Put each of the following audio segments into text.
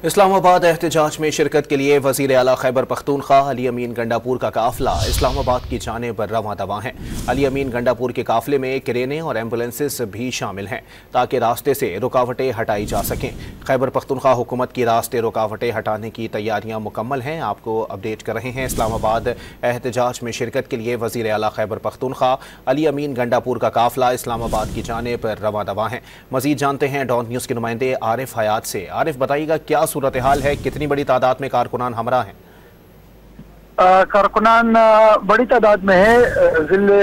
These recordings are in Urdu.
اسلام آباد احتجاج میں شرکت کے لیے وزیر اعلیٰ خیبر پختونخوا علی امین گنڈاپور کا قافلہ اسلام آباد کی جانب رواں دواں ہے۔ علی امین گنڈاپور کے قافلے میں کرینے اور ایمبولینسز بھی شامل ہیں تاکہ راستے سے رکاوٹیں ہٹائی جا سکیں۔ خیبر پختونخوا حکومت کی راستے رکاوٹیں ہٹانے کی تیاریاں مکمل ہیں۔ آپ کو اپڈیٹ کر رہے ہیں۔ اسلام آباد احتجاج میں شرکت کے لیے وزیر اعلیٰ خیبر پختونخوا علی امین گنڈاپور کا قافلہ اسلام آباد کی جانب رواں دواں ہے۔ مزید جانتے ہیں ڈان نیوز کے نمائندے عارف حیات سے۔ عارف، بتائیے گا کیا صورتحال ہے، کتنی بڑی تعداد میں کارکنان ہمراہ ہیں؟ کارکنان بڑی تعداد میں ہے، ضلع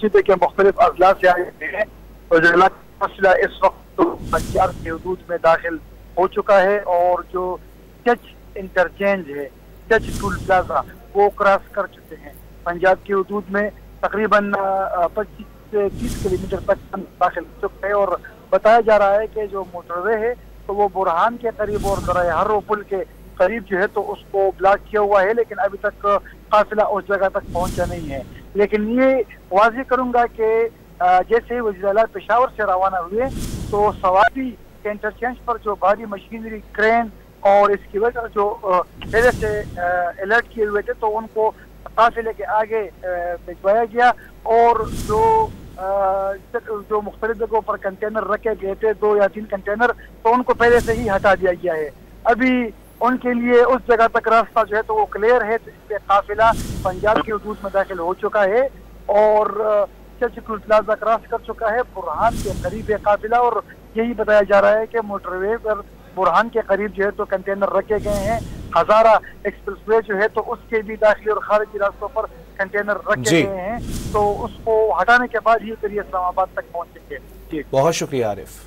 صوبے کے مختلف اضلاع سے آئے ہیں اور جو مسئلہ اس وقت پنجاب کے حدود میں داخل ہو چکا ہے اور جو چچ انٹرچینج ہے، چچ ٹول پلازا، وہ کراس کر چکے ہیں۔ پنجاب کے حدود میں تقریباً 25 سے 30 کلومیٹر تک داخل ہو چکے ہیں اور بتایا جا رہا ہے کہ جو موٹر وے ہے تو وہ برہان کے قریب اور ذرائع ہرو پل کے قریب جو ہے تو اس کو بلاک کیا ہوا ہے، لیکن ابھی تک قافلہ اس جگہ تک پہنچا نہیں ہے۔ لیکن یہ واضح کروں گا کہ جیسے وزیر اعلیٰ پشاور سے روانہ ہوئے تو سوابی کے انٹرچینج پر جو بھاری مشینری، کرین اور اس کی وجہ جو پہلے سے الرٹ کیے ہوئے تھے تو ان کو قافلے کے آگے بھجوایا گیا اور جو مختلف جگہوں پر کنٹینر رکھے گئے تھے، 2 یا 3 کنٹینر، تو ان کو پہلے سے ہی ہٹا دیا گیا ہے۔ ابھی ان کے لیے اس جگہ تک راستہ جو ہے تو وہ کلیئر ہے، جس پہ قافلہ پنجاب کے حدود میں داخل ہو چکا ہے اور چچ ٹول پلازا کراس کر چکا ہے۔ برہان کے قریب ہے قافلہ اور یہی بتایا جا رہا ہے کہ موٹر وے پر برہان کے قریب جو ہے تو کنٹینر رکھے گئے ہیں۔ ہزارہ ایکسپریس وے جو ہے تو اس کے بھی داخلی اور خارجی راستوں پر کنٹینر رکھے گئے ہیں، تو اس کو ہٹانے کے بعد ہی پھر یہ اسلام آباد تک پہنچیں گے۔ بہت شکریہ عارف۔